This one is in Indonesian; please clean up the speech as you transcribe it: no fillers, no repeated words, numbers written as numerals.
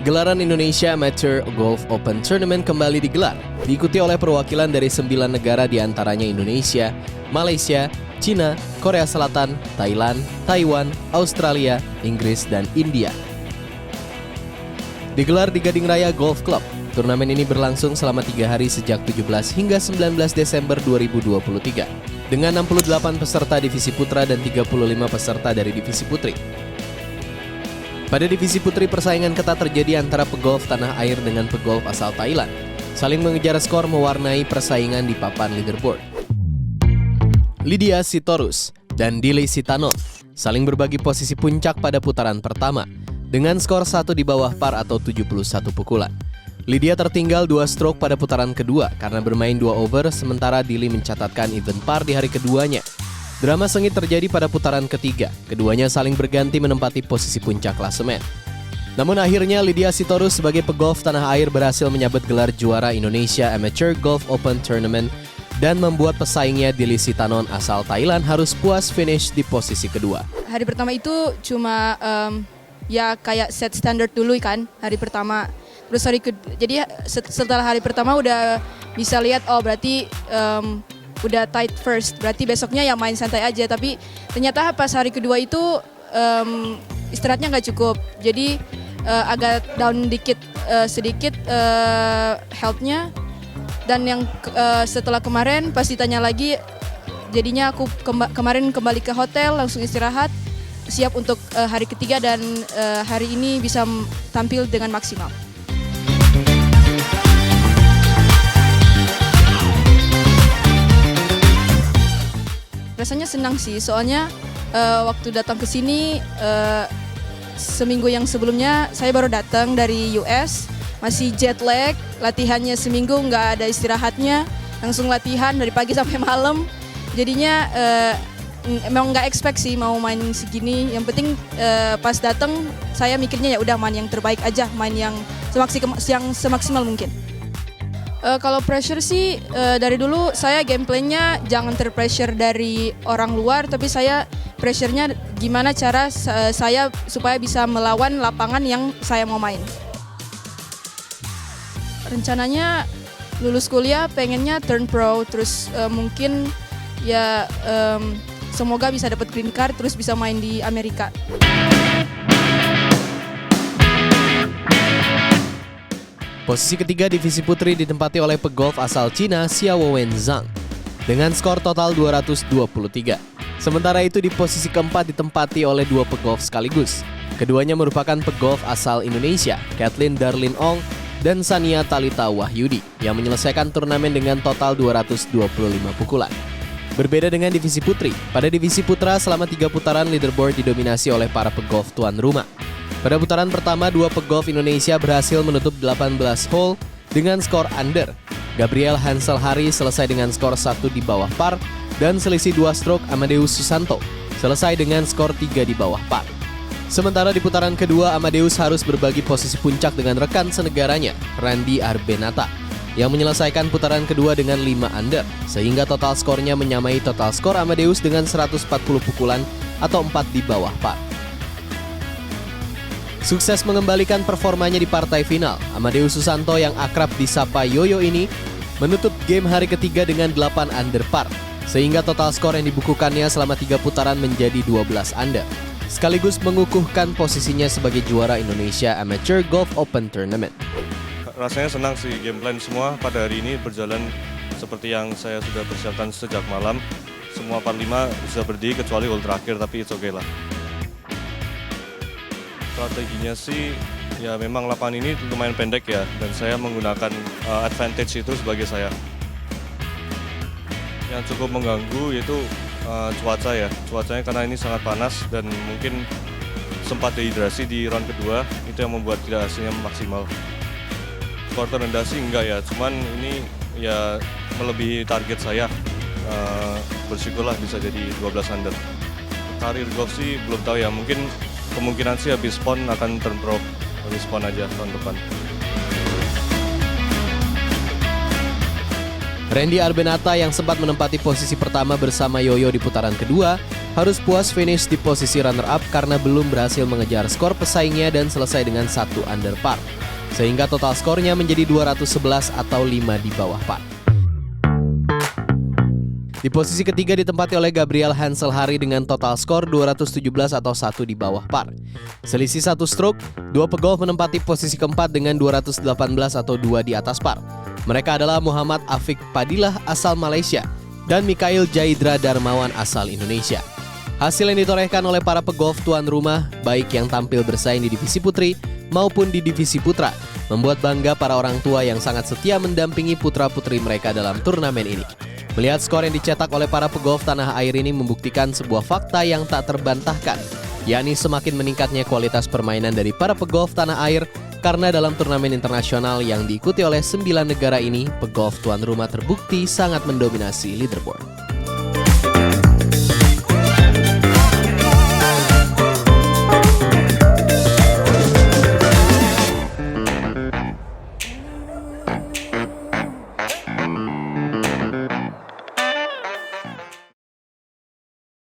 Gelaran Indonesia Amateur Golf Open Tournament kembali digelar, diikuti oleh perwakilan dari 9 negara diantaranya Indonesia, Malaysia, Cina, Korea Selatan, Thailand, Taiwan, Australia, Inggris, dan India. Digelar di Gading Raya Golf Club, turnamen ini berlangsung selama 3 hari sejak 17 hingga 19 Desember 2023, dengan 68 peserta divisi putra dan 35 peserta dari divisi putri. Pada divisi putri, persaingan ketat terjadi antara pegolf tanah air dengan pegolf asal Thailand. Saling mengejar skor mewarnai persaingan di papan leaderboard. Lydia Sitorus dan Dili Sitanon saling berbagi posisi puncak pada putaran pertama dengan skor 1 di bawah par atau 71 pukulan. Lydia tertinggal 2 stroke pada putaran kedua karena bermain 2 over, sementara Dili mencatatkan even par di hari keduanya. Drama sengit terjadi pada putaran ketiga. Keduanya saling berganti menempati posisi puncak klasemen. Namun akhirnya Lydia Sitorus sebagai pegolf tanah air berhasil menyabet gelar juara Indonesia Amateur Golf Open Tournament dan membuat pesaingnya Dili Sitanon asal Thailand harus puas finish di posisi kedua. Hari pertama itu cuma ya kayak set standar dulu kan hari pertama. Terus jadi setelah hari pertama udah bisa lihat berarti udah tight first, berarti besoknya ya main santai aja. Tapi ternyata pas hari kedua itu istirahatnya nggak cukup, jadi agak down sedikit health-nya. Dan yang setelah kemarin pas ditanya lagi, jadinya aku kemarin kembali ke hotel langsung istirahat, siap untuk hari ketiga dan hari ini bisa tampil dengan maksimal. Rasanya senang sih, soalnya waktu datang ke sini seminggu yang sebelumnya saya baru datang dari US, masih jet lag, latihannya seminggu nggak ada istirahatnya, langsung latihan dari pagi sampai malam. Jadinya emang nggak expect sih mau main segini. Yang penting pas datang saya mikirnya ya udah main yang terbaik aja, main yang semaksimal mungkin. Kalau pressure sih dari dulu saya gameplaynya jangan terpressure dari orang luar, tapi saya pressure-nya gimana cara saya supaya bisa melawan lapangan yang saya mau main. Rencananya lulus kuliah pengennya turn pro, terus mungkin ya semoga bisa dapat green card terus bisa main di Amerika. Posisi ketiga divisi putri ditempati oleh pegolf asal Cina Xiao Wenzhang dengan skor total 223. Sementara itu di posisi keempat ditempati oleh 2 pegolf sekaligus. Keduanya merupakan pegolf asal Indonesia, Kathleen Darlin Ong dan Sania Talita Wahyudi, yang menyelesaikan turnamen dengan total 225 pukulan. Berbeda dengan divisi putri, pada divisi putra selama 3 putaran leaderboard didominasi oleh para pegolf tuan rumah. Pada putaran pertama, 2 pegolf Indonesia berhasil menutup 18 hole dengan skor under. Gabriel Hansel Hari selesai dengan skor 1 di bawah par dan selisih 2 stroke Amadeus Susanto selesai dengan skor 3 di bawah par. Sementara di putaran kedua, Amadeus harus berbagi posisi puncak dengan rekan senegaranya, Randy Arbenata, yang menyelesaikan putaran kedua dengan 5 under, sehingga total skornya menyamai total skor Amadeus dengan 140 pukulan atau 4 di bawah par. Sukses mengembalikan performanya di partai final, Amadeus Susanto yang akrab disapa Yoyo ini menutup game hari ketiga dengan 8 under par, sehingga total skor yang dibukukannya selama 3 putaran menjadi 12 under, sekaligus mengukuhkan posisinya sebagai juara Indonesia Amateur Golf Open Tournament. Rasanya senang sih, game plan semua pada hari ini berjalan seperti yang saya sudah persiapkan sejak malam. Semua par 5 bisa berdiri kecuali hole terakhir, tapi it's okay lah. Strateginya sih ya memang lapangan ini lumayan pendek ya, dan saya menggunakan advantage itu sebagai saya. Yang cukup mengganggu yaitu cuaca ya, cuacanya karena ini sangat panas dan mungkin sempat dehidrasi di round kedua, itu yang membuat tidak hasilnya maksimal. Skor terendah sih enggak ya, cuman ini ya melebihi target saya, bersyukurlah bisa jadi 12 under. Karir golf sih belum tahu ya, mungkin kemungkinan sih habis PON akan turn pro, habis PON aja tahun depan. Randy Arbenata yang sempat menempati posisi pertama bersama Yoyo di putaran kedua harus puas finish di posisi runner-up karena belum berhasil mengejar skor pesaingnya dan selesai dengan 1 under par. Sehingga total skornya menjadi 211 atau 5 di bawah par. Di posisi ketiga ditempati oleh Gabriel Hanselhari dengan total skor 217 atau 1 di bawah par. Selisih 1 stroke, dua pegolf menempati posisi keempat dengan 218 atau 2 di atas par. Mereka adalah Muhammad Afiq Padilah asal Malaysia dan Mikhail Jaidra Darmawan asal Indonesia. Hasil yang ditorehkan oleh para pegolf tuan rumah, baik yang tampil bersaing di divisi putri maupun di divisi putra, membuat bangga para orang tua yang sangat setia mendampingi putra-putri mereka dalam turnamen ini. Melihat skor yang dicetak oleh para pegolf tanah air ini membuktikan sebuah fakta yang tak terbantahkan, yakni semakin meningkatnya kualitas permainan dari para pegolf tanah air karena dalam turnamen internasional yang diikuti oleh 9 negara ini, pegolf tuan rumah terbukti sangat mendominasi leaderboard.